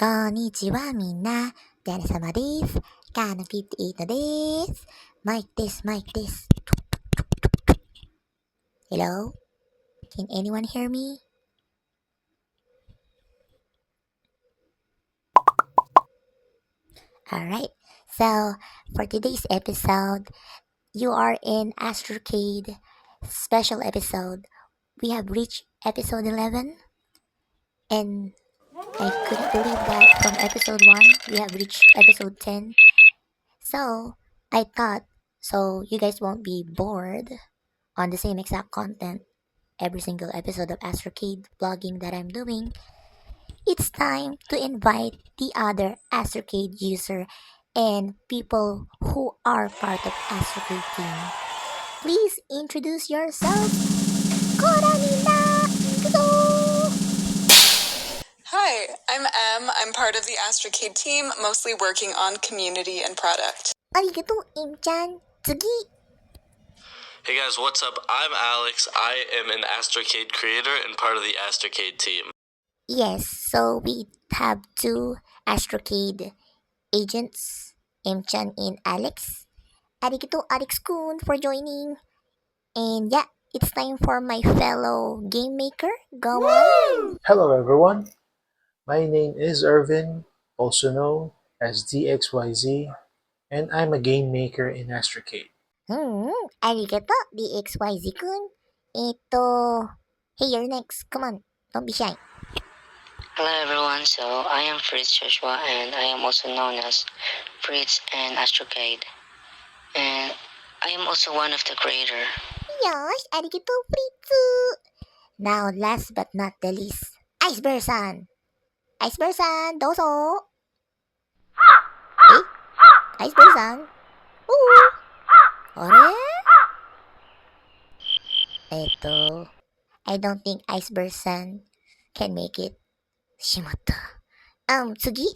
こんにちはみんな。誰様です。カノ58です。マイクです、マイクです。Hello? Can anyone hear me? Alright, so for today's episode, you are in Astrocade special episode. We have reached episode 11, and I couldn't believe that from episode 1, we have reached episode 10. So, I thought, so you guys won't be bored on the same exact content every single episode of Astrocade blogging that I'm doing, it's time to invite the other Astrocade user and people who are part of Astrocade team. Please introduce yourself. Hi, I'm Em. I'm part of the Astrocade team, mostly working on community and product. Arigato, Im-chan. Tsugi. Hey guys, what's up? I'm Alex. I am an Astrocade creator and part of the Astrocade team. Yes, so we have two Astrocade agents, Im-chan and Alex. Arigato, Alex-kun, for joining. And yeah, it's time for my fellow game maker. Go on. Hello everyone, my name is Irvin, also known as DXYZ, and I'm a game maker in Astrocade. Arigato, DXYZ-kun. Hey, you're next. Come on, don't be shy. Hello everyone, so I am Frizt and I am also known as Frizt and Astrocade. And I am also one of the creator. Yosh, arigato, Fritzu. Now, last but not the least, Iceberg-san. Iceberg-san, dozo. Eh? Iceberg-san? Ooh. Ore? I don't think Iceberg-san can make it. Shimatta. Tsugi?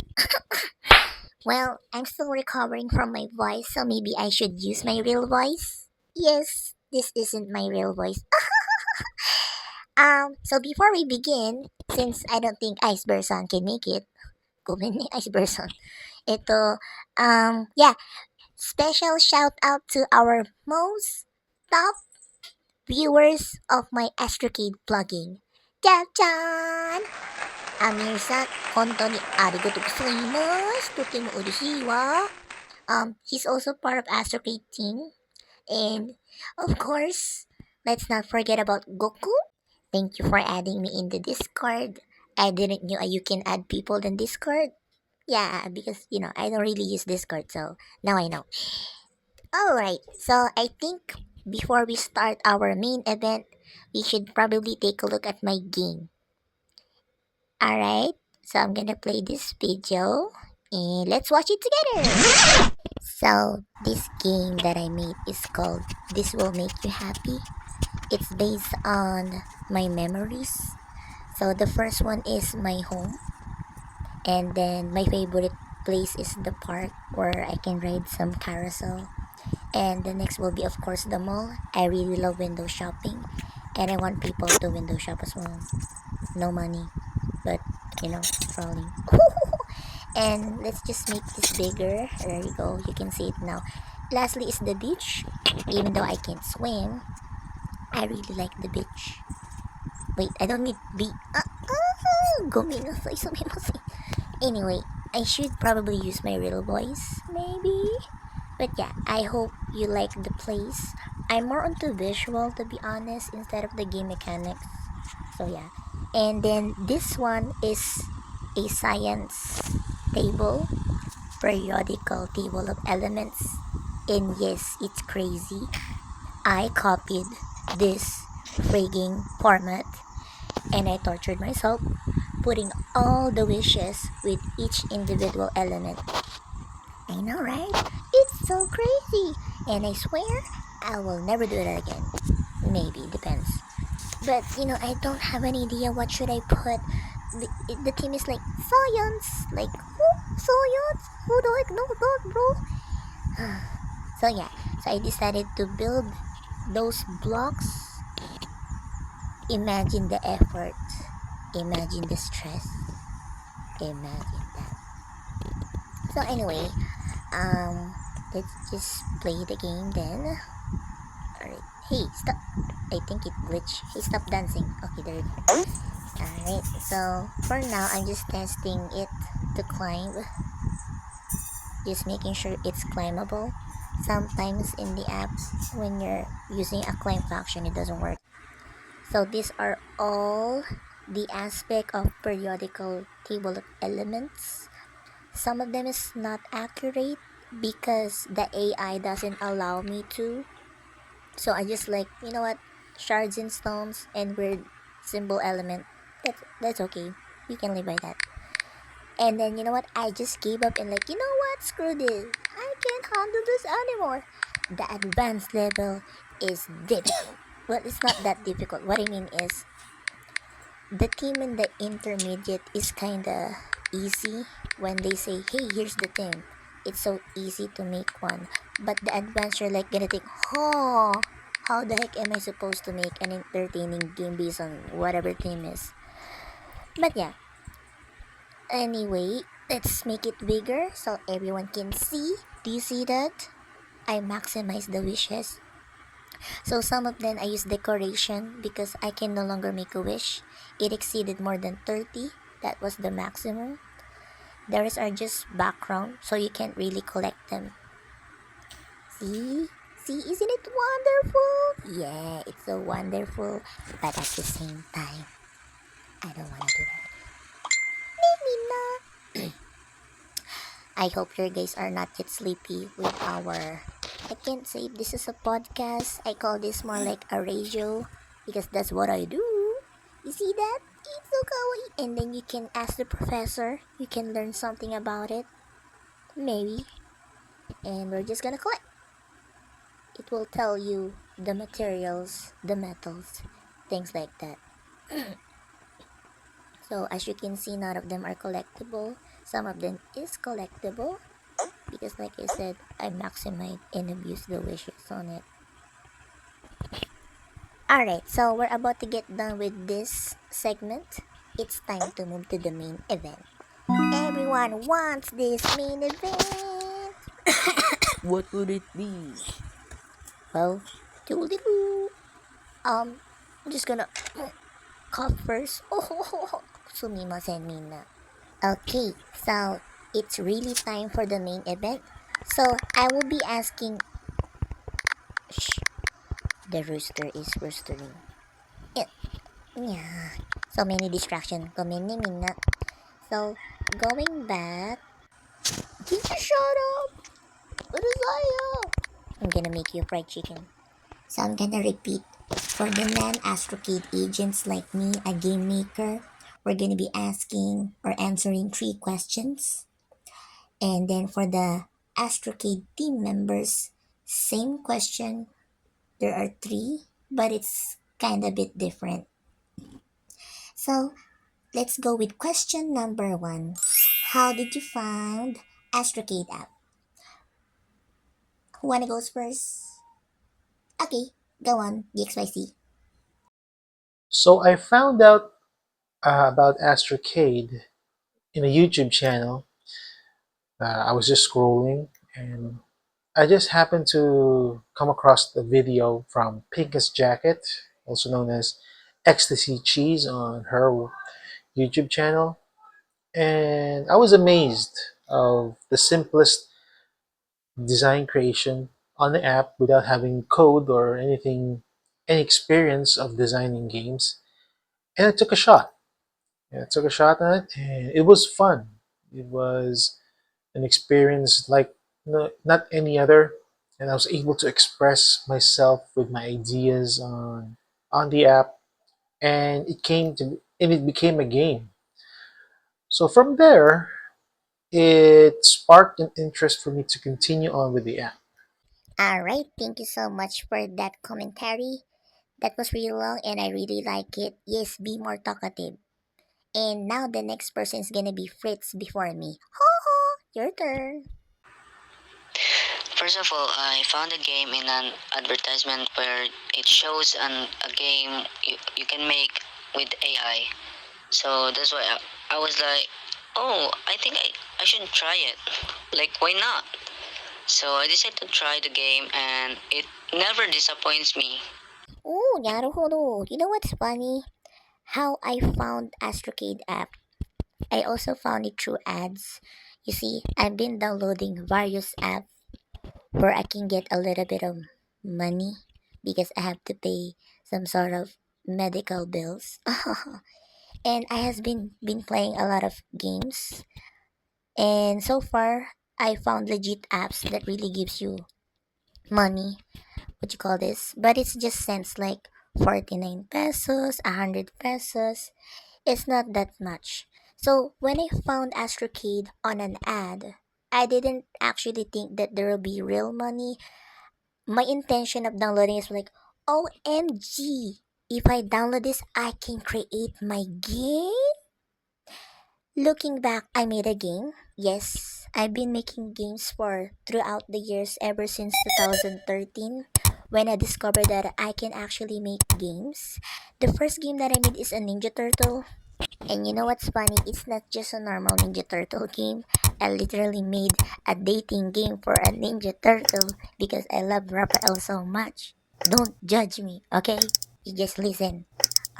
Well, I'm still recovering from my voice, so maybe I should use my real voice. Yes, this isn't my real voice. So before we begin, since I don't think Iceberg-san can make it, ni Iceberg-san. Yeah, special shout out to our most top viewers of my Astrocade plugging. Jab-chan! Amir-san, 本当にありがとうございます。とても嬉しいわ。He's also part of Astrocade team. And, of course, let's not forget about Goku. Thank you for adding me in the Discord. I didn't know you can add people in Discord. Yeah, because, I don't really use Discord, so now I know. Alright, so I think before we start our main event, we should probably take a look at my game. Alright, so I'm gonna play this video and let's watch it together. So, this game that I made is called This Will Make You Happy. It's based on my memories. So, the first one is my home. And then, my favorite place is the park where I can ride some carousel. And the next will be, of course, the mall. I really love window shopping. And I want people to window shop as well. No money, but, crawling. And let's just make this bigger. There you go. You can see it now. Lastly is the beach. Even though I can't swim, I really like the beach. Wait, I don't need Anyway, I should probably use my real voice, maybe. But yeah, I hope you like the place. I'm more onto visual, to be honest, instead of the game mechanics. So yeah. And then this one is a science table, periodical table of elements. And yes, it's crazy. I copied this frigging format and I tortured myself, putting all the wishes with each individual element. I know, right? It's so crazy. And I swear, I will never do that again. Maybe, depends. But, I don't have any idea what should I put. The team is like, science! Like, who? Science? Who do I know that, bro? So yeah, so I decided to build those blocks. Imagine the effort. Imagine the stress. Imagine that. So anyway, let's just play the game then. Alright. Hey, stop. I think it glitched. Hey, stop dancing. Okay, there you go. Alright, so for now, I'm just testing it to climb. Just making sure it's climbable. Sometimes in the app, when you're using a climb function, it doesn't work. So these are all the aspect of periodical table of elements. Some of them is not accurate because the AI doesn't allow me to. So I just like, you know what, shards and stones and weird symbol element. That's okay. We can live by that. And then you know what, I just gave up and like, you know what, screw this. I can't handle this anymore. The advanced level is difficult. Well, it's not that difficult. What I mean is the team in the intermediate is kinda easy when they say, hey, here's the thing. It's so easy to make one. But the advanced, you're like gonna think, oh, how the heck am I supposed to make an entertaining game based on whatever theme is? But yeah. Anyway, let's make it bigger so everyone can see. Do you see that? I maximize the wishes. So some of them I use decoration because I can no longer make a wish. It exceeded more than 30. That was the maximum. The rest are just background, so you can't really collect them. See? See, isn't it wonderful? Yeah, it's so wonderful. But at the same time, I don't want to do that. Maybe not. I hope your guys are not yet sleepy with our... I can't say if this is a podcast. I call this more like a radio because that's what I do. You see that? It's so kawaii. And then you can ask the professor. You can learn something about it. Maybe. And we're just gonna collect. It will tell you the materials, the metals, things like that. So as you can see, none of them are collectible. Some of them is collectible. Because like I said, I maximize and abuse the wishes on it. Alright, so we're about to get done with this segment. It's time to move to the main event. Everyone wants this main event. What would it be? Well, doodle-doo. I'm just gonna cough first. Oh, sumimasen mina. Okay, so it's really time for the main event. So I will be asking... Shh, the rooster is roostering. Yeah, so many distractions. So, going back... Did you shut up? What is that? I'm gonna make you fried chicken. So I'm gonna repeat. For the non-Astrocade agents like me, a game maker, we're gonna be asking or answering 3 questions. And then for the Astrocade team members, same question. There are 3, but it's kind of bit different. So let's go with question number 1. How did you find Astrocade app? Who wanna go first? Okay, go on, DXYZ. So I found out about Astrocade in a YouTube channel. I was just scrolling and I just happened to come across the video from Pinkus Jacket, also known as Ecstasy Cheese, on her YouTube channel. And I was amazed of the simplest design creation on the app without having code or anything, any experience of designing games. And I took a shot. Yeah, I took a shot at it, and it was fun. It was an experience like not any other, and I was able to express myself with my ideas on the app, and it became a game. So from there, it sparked an interest for me to continue on with the app. Alright, thank you so much for that commentary. That was really long and I really like it. Yes, be more talkative. And now the next person is gonna be Fritz before me. Ho ho! Your turn. First of all, I found a game in an advertisement where it shows a game you can make with AI. So that's why I was like, oh, I think I should try it. Like, why not? So I decided to try the game and it never disappoints me. Oh, naruhodo. You know what's funny? How I found Astrocade app. I also found it through ads. You see, I've been downloading various apps where I can get a little bit of money because I have to pay some sort of medical bills. And I has been playing a lot of games, and so far I found legit apps that really gives you money, what you call this, but it's just cents, like 49 pesos, 100 pesos. It's not that much. So when I found Astrocade on an ad, I didn't actually think that there will be real money. My intention of downloading is like, OMG, if I download this, I can create my game. Looking back, I made a game. Yes, I've been making games for throughout the years ever since 2013 when I discovered that I can actually make games. The first game that I made is a Ninja Turtle. And you know what's funny? It's not just a normal Ninja Turtle game. I literally made a dating game for a Ninja Turtle because I love Raphael so much. Don't judge me, okay? You just listen.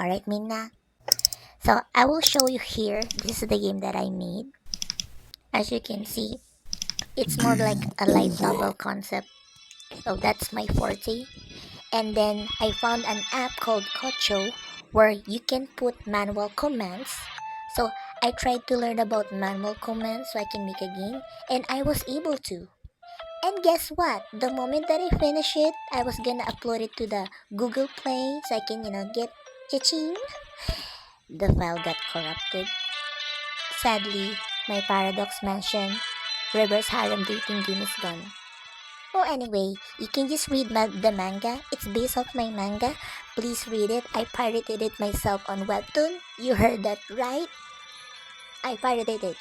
Alright, Minna? So I will show you here. This is the game that I made. As you can see, it's more like a light novel concept. So that's my forte. And then I found an app called Kocho where you can put manual commands. So I tried to learn about manual commands so I can make a game, and I was able to. And guess what? The moment that I finish it, I was gonna upload it to the Google Play so I can, get cha-ching. The file got corrupted. Sadly, my Paradox Mansion reverse harem dating game is gone. Oh, anyway, you can just read the manga. It's based off my manga. Please read it. I pirated it myself on Webtoon. You heard that right? I pirated it.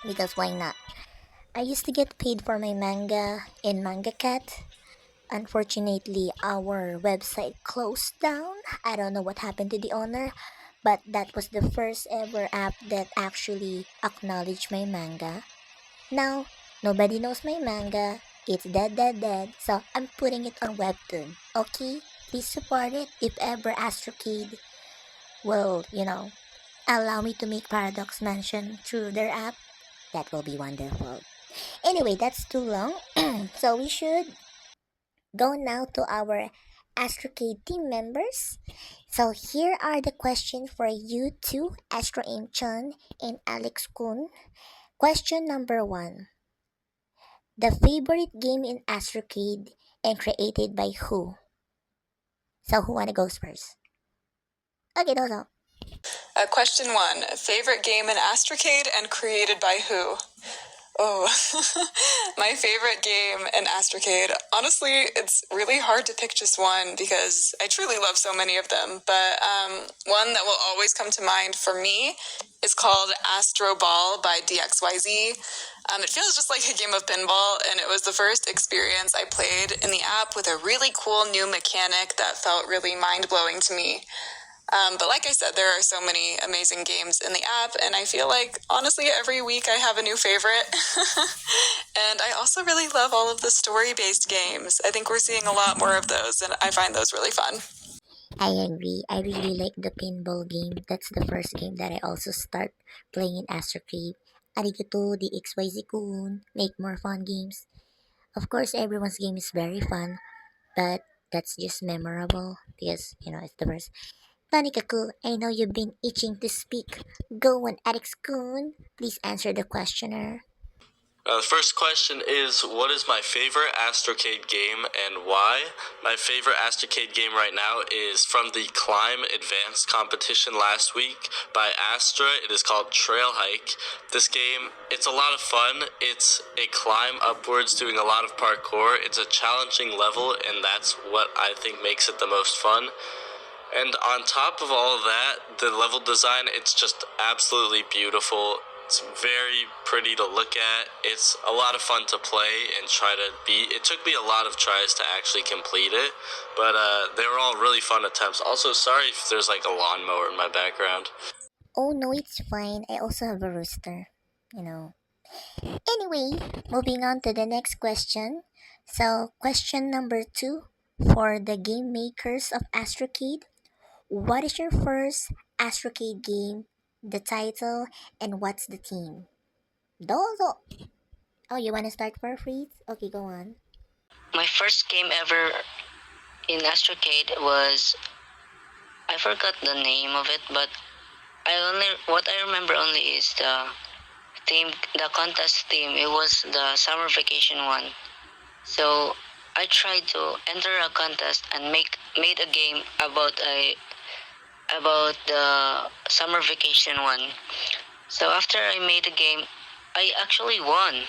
Because why not? I used to get paid for my manga in Manga Cat. Unfortunately, our website closed down. I don't know what happened to the owner, but that was the first ever app that actually acknowledged my manga. Now, nobody knows my manga. It's dead, dead, dead. So, I'm putting it on Webtoon. Okay? Please support it. If ever Astrocade will, allow me to make Paradox Mansion through their app, that will be wonderful. Anyway, that's too long. So, we should go now to our Astrocade team members. So, here are the questions for you two, Astro Aim Chun and Alex Kun. Question number one. The favorite game in Astrocade and created by who? So who wanna go first? Okay, dozo. Question 1. Favorite game in Astrocade and created by who? Oh, my favorite game in Astrocade. Honestly, it's really hard to pick just one because I truly love so many of them. But one that will always come to mind for me is called Astro Ball by DXYZ. It feels just like a game of pinball, and it was the first experience I played in the app with a really cool new mechanic that felt really mind-blowing to me. But like I said, there are so many amazing games in the app, and I feel like, honestly, every week I have a new favorite. And I also really love all of the story-based games. I think we're seeing a lot more of those, and I find those really fun. I agree. I really like the pinball game. That's the first game that I also start playing in Astrocade. Arigato, DXYZ kun. Make more fun games. Of course, everyone's game is very fun, but that's just memorable because, it's the first. Tanikaku, I know you've been itching to speak. Go on, Alex kun. Please answer the questioner. The first question is, what is my favorite Astrocade game and why? My favorite Astrocade game right now is from the Climb Advanced competition last week by Astra. It is called Trail Hike. This game, it's a lot of fun. It's a climb upwards doing a lot of parkour. It's a challenging level, and that's what I think makes it the most fun. And on top of all of that, the level design, it's just absolutely beautiful. It's very pretty to look at. It's a lot of fun to play and try to beat. It took me a lot of tries to actually complete it, but they were all really fun attempts. Also, sorry if there's like a lawnmower in my background. Oh no, it's fine. I also have a rooster. You know. Anyway, moving on to the next question. So, question number 2 for the game makers of Astrocade. What is your first Astrocade game, the title, and what's the theme? Dozo! Oh, you want to start for free? Okay, go on. My first game ever in Astrocade was, I forgot the name of it, but what I remember only is the contest theme. It was the summer vacation one. So I tried to enter a contest and made a game about the summer vacation one. So after I made a game, I actually won.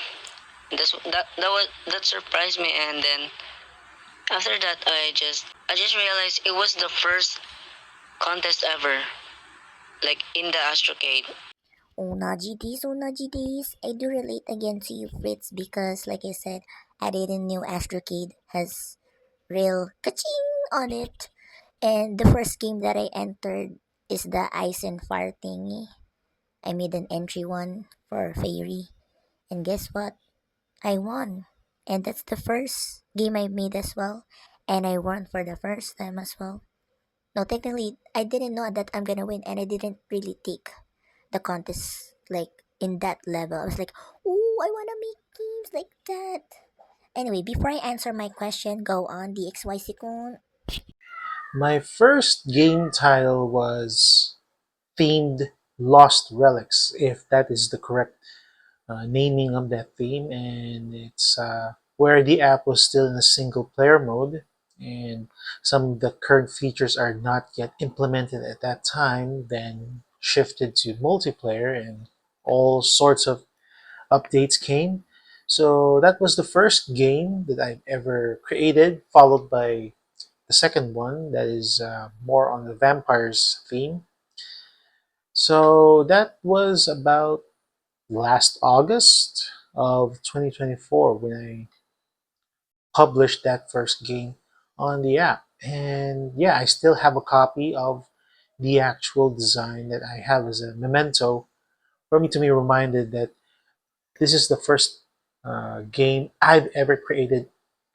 That surprised me, and then after that, I just realized it was the first contest ever, like in the Astrocade. Onaji this. I do relate again to you, Fritz, because like I said, I didn't know Astrocade has real kaching on it. And the first game that I entered is the Ice and Fire thingy. I made an entry one for Fairy. And guess what? I won. And that's the first game I made as well. And I won for the first time as well. No, technically, I didn't know that I'm gonna win, and I didn't really take the contest like in that level. I was like, oh, I wanna make games like that. Anyway, before I answer my question, go on DXYZ con. My first game title was themed Lost Relics, if that is the correct naming of that theme, and it's where the app was still in a single player mode, and some of the current features are not yet implemented at that time, then shifted to multiplayer, and all sorts of updates came. So that was the first game that I've ever created, followed by the second one that is more on the vampires theme. So that was about last August of 2024 when I published that first game on the app. And yeah, I still have a copy of the actual design that I have as a memento for me to be reminded that this is the first game I've ever created,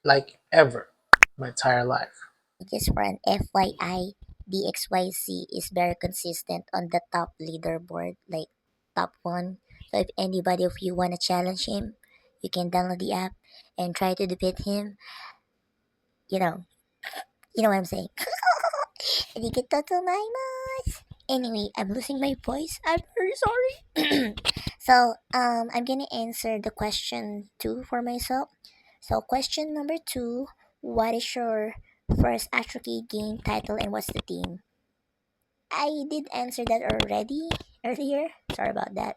like ever, my entire life. Just for an FYI, DXYZ is very consistent on the top leaderboard, like top one. So if anybody of you wanna challenge him, you can download the app and try to defeat him. You know, you know what I'm saying. Anyway, I'm losing my voice. I'm very sorry. So, I'm gonna answer the question two for myself. So, question number two: what is your first Astrocade game title and what's the theme? I did answer that already earlier. Sorry about that.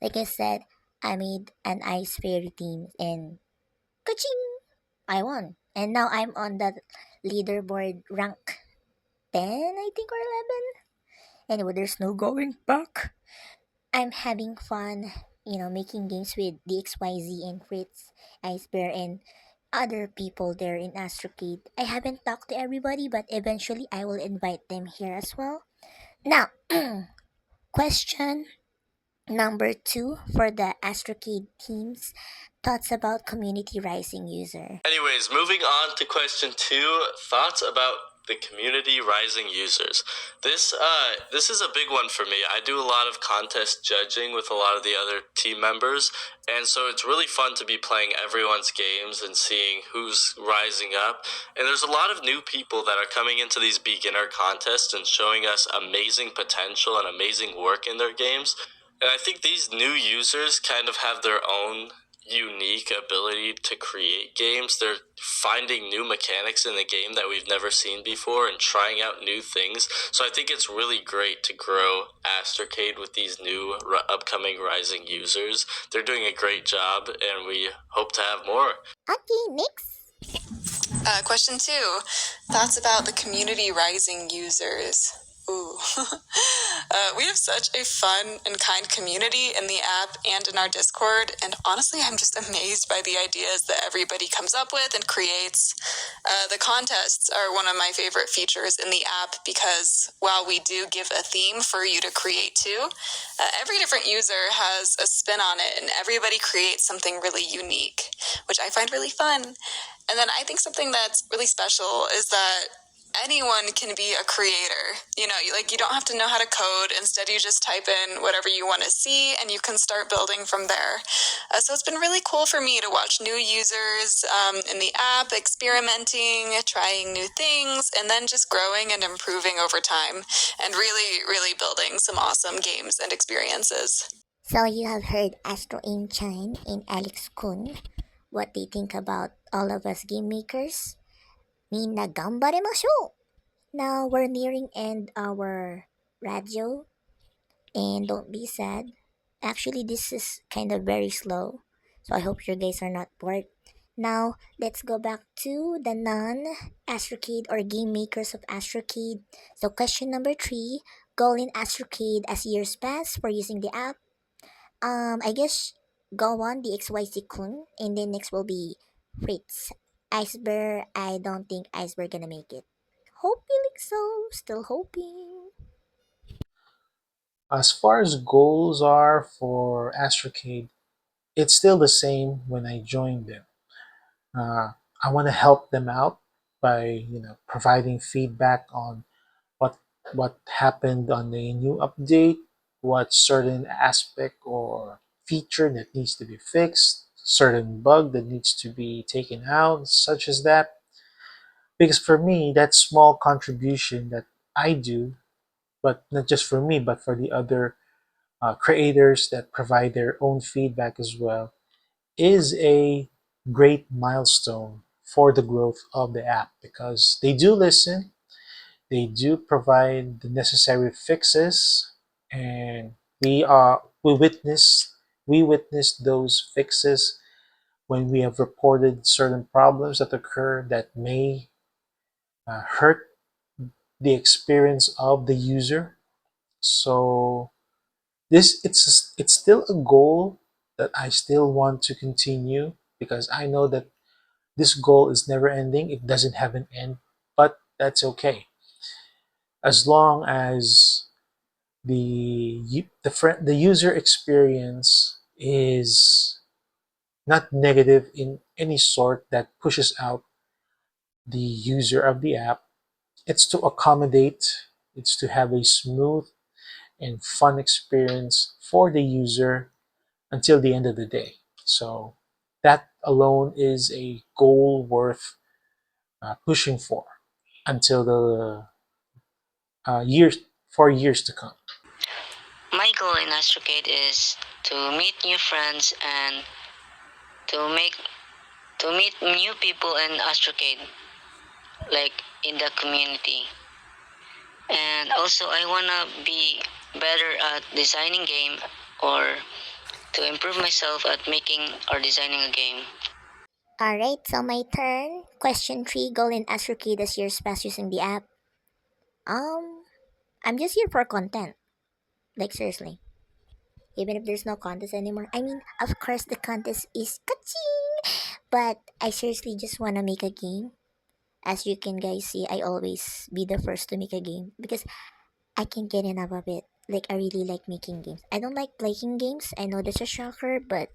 Like I said, I made an ice fairy theme and kaching, I won. And now I'm on the leaderboard rank 10, I think, or 11. Anyway, there's no going back. I'm having fun, making games with DXYZ and Fritz, Ice Bear, and other people there in Astrocade. I haven't talked to everybody, but eventually I will invite them here as well. Now, question number two for the Astrocade teams: thoughts about community rising user. Anyways, moving on to question 2, thoughts about the community rising users. This is a big one for me. I do a lot of contest judging with a lot of the other team members, and so it's really fun to be playing everyone's games and seeing who's rising up. And there's a lot of new people that are coming into these beginner contests and showing us amazing potential and amazing work in their games. And I think these new users kind of have their own unique ability to create games. They're finding new mechanics in the game that we've never seen before and trying out new things. So I think it's really great to grow Astrocade with these new upcoming rising users. They're doing a great job, and we hope to have more. Okay, next. Question 2, thoughts about the community rising users. Ooh. We have such a fun and kind community in the app and in our Discord, and honestly, I'm just amazed by the ideas that everybody comes up with and creates. The contests are one of my favorite features in the app because while we do give a theme for you to create too, every different user has a spin on it, and everybody creates something really unique, which I find really fun. And then I think something that's really special is that anyone can be a creator. You don't have to know how to code. Instead, you just type in whatever you want to see and you can start building from there. So it's been really cool for me to watch new users in the app, experimenting, trying new things, and then just growing and improving over time and really, really building some awesome games and experiences. So you have heard Astro Chan and Alex Kun, what they think about all of us game makers. Minna gambaremashou! Now we're nearing end our radio, and don't be sad. Actually, this is kind of very slow, so I hope you guys are not bored. Now, let's go back to the non-Astrocade or game makers of Astrocade. So question number 3, goal in Astrocade as years pass for using the app. I guess go on DXYZ Kun, and then next will be Fritz. Iceberg, I don't think Iceberg gonna make it. Hoping so, still hoping. As far as goals are for Astrocade, it's still the same when I joined them. I want to help them out by providing feedback on what what happened on the new update, what certain aspect or feature that needs to be fixed, certain bug that needs to be taken out, such as that. Because for me, that small contribution that I do, but not just for me, but for the other creators that provide their own feedback as well, is a great milestone for the growth of the app because they do listen, they do provide the necessary fixes, and we witness those fixes when we have reported certain problems that occur that may hurt the experience of the user. So it's still a goal that I still want to continue because I know that this goal is never ending. It doesn't have an end, but that's okay as long as the user experience is not negative in any sort that pushes out the user of the app. It's to accommodate. It's to have a smooth and fun experience for the user until the end of the day. So that alone is a goal worth pushing for until the years for years to come. My goal in Astrocade is to meet new friends and to make to meet new people in Astrocade, like in the community. And also I wanna be better at designing game or to improve myself at making or designing a game. Alright, so my turn. Question 3, goal in Astrocade as years pass using the app. I'm just here for content. Like seriously. Even if there's no contest anymore. I mean, of course the contest is kaching! But I seriously just wanna make a game. As you can guys see, I always be the first to make a game because I can get enough of it. Like I really like making games. I don't like playing games. I know that's a shocker, but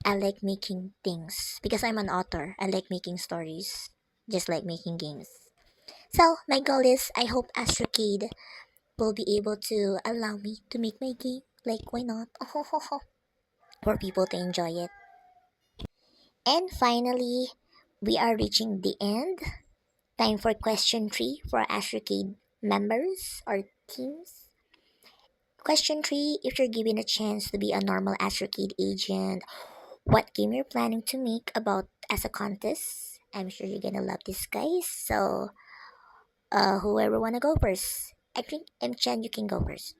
I like making things because I'm an author. I like making stories, just like making games. So my goal is I hope Astrocade will be able to allow me to make my game. Like why not? For people to enjoy it. And finally, we are reaching the end. Time for question 3 for Astrocade members or teams. Question 3, if you're given a chance to be a normal Astrocade agent, what game you're planning to make about as a contest? I'm sure you're gonna love this, guys. So, whoever wanna go first? I think Chan, you can go first.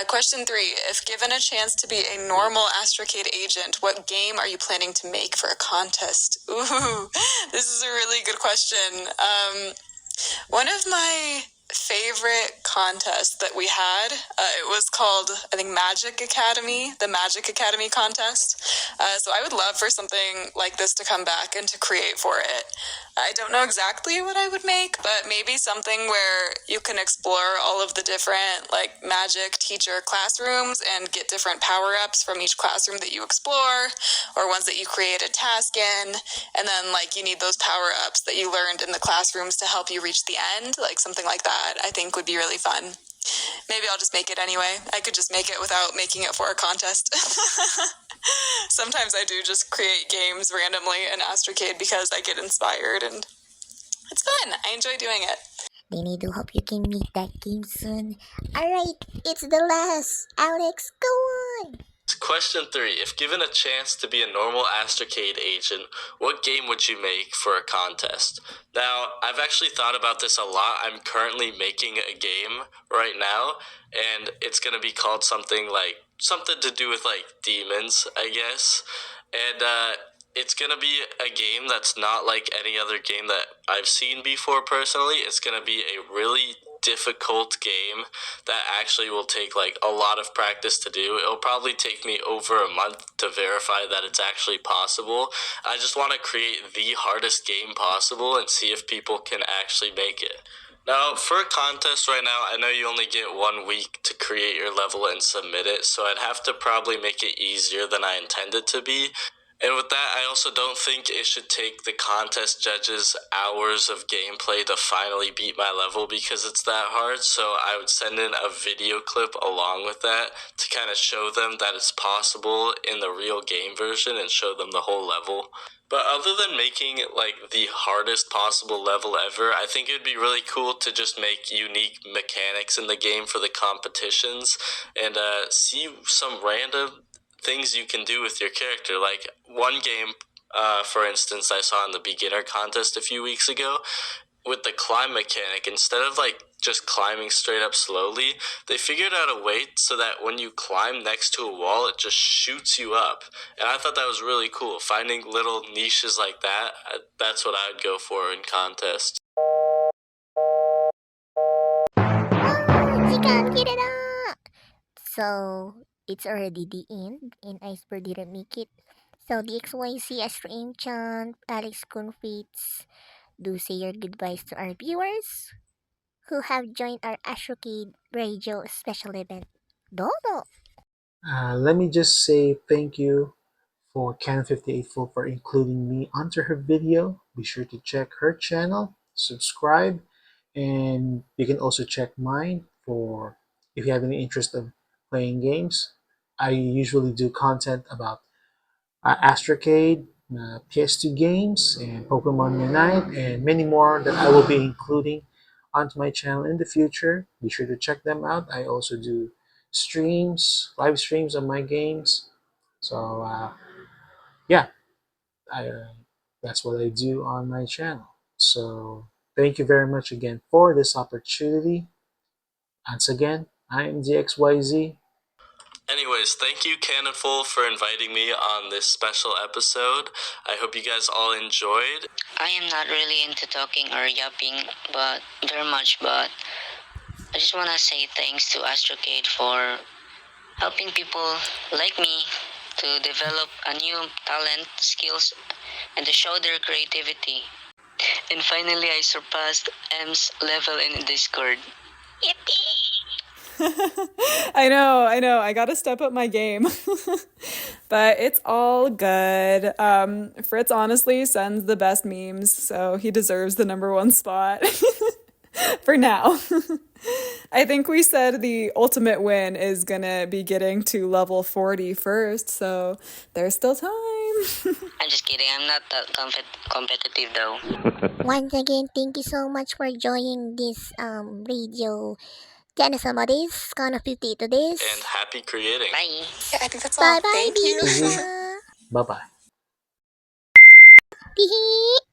Question 3, if given a chance to be a normal Astrocade agent, what game are you planning to make for a contest? Ooh, this is a really good question. One of my favorite contest that we had. It was called, I think, Magic Academy, the Magic Academy contest. So I would love for something like this to come back and to create for it. I don't know exactly what I would make, but maybe something where you can explore all of the different like magic teacher classrooms and get different power-ups from each classroom that you explore, or ones that you create a task in, and then like you need those power-ups that you learned in the classrooms to help you reach the end, like something like that I think would be really fun. Maybe I'll just make it anyway. I could just make it without making it for a contest. Sometimes I do just create games randomly in Astrocade because I get inspired and it's fun. I enjoy doing it. Nini, do hope you can meet that game soon. Alright, it's the last. Alex, go on! Question 3. If given a chance to be a normal Astrocade agent, what game would you make for a contest? Now, I've actually thought about this a lot. I'm currently making a game right now, and it's going to be called something to do with like demons, I guess. And it's going to be a game that's not like any other game that I've seen before personally. It's going to be a really difficult game that actually will take like a lot of practice to do. It'll probably take me over a month to verify that it's actually possible. I just want to create the hardest game possible and see if people can actually make it. Now, for a contest right now, I know you only get 1 week to create your level and submit it, so I'd have to probably make it easier than I intended to be. And with that, I also don't think it should take the contest judges hours of gameplay to finally beat my level because it's that hard. So I would send in a video clip along with that to kind of show them that it's possible in the real game version and show them the whole level. But other than making like the hardest possible level ever, I think it would be really cool to just make unique mechanics in the game for the competitions and see some random things you can do with your character. Like one game, for instance, I saw in the beginner contest a few weeks ago with the climb mechanic. Instead of like just climbing straight up slowly, they figured out a way so that when you climb next to a wall, it just shoots you up. And I thought that was really cool. Finding little niches like that, that's what I would go for in contests. You can't get it up! So, it's already the end, and Iceberg didn't make it. So, DXYZ, Astro Ancient, Alex Confits, do say your goodbyes to our viewers who have joined our Astrocade Radio special event. Dodo! Let me just say thank you for Can58 Full for including me onto her video. Be sure to check her channel, subscribe, and you can also check mine for if you have any interest of playing games. I usually do content about Astrocade, PS2 games, and Pokemon Unite, and many more that I will be including onto my channel in the future. Be sure to check them out. I also do live streams of my games. So yeah, that's what I do on my channel. So thank you very much again for this opportunity. Once again, I'm DXYZ. Anyways, thank you, Cannonful, for inviting me on this special episode. I hope you guys all enjoyed. I am not really into talking or yapping but very much, but I just want to say thanks to Astrocade for helping people like me to develop a new talent, skills, and to show their creativity. And finally, I surpassed M's level in Discord. I know. I gotta step up my game. But it's all good. Frizt honestly sends the best memes, so he deserves the #1 spot. For now. I think we said the ultimate win is gonna be getting to level 40 first, so there's still time. I'm just kidding, I'm not that competitive though. Once again, thank you so much for joining this radio. Janosama this, Kana 50 to this. And happy creating. Bye. Yeah, I think that's all. Bye bye, Thank you. Binisa. Bye bye. Hihi.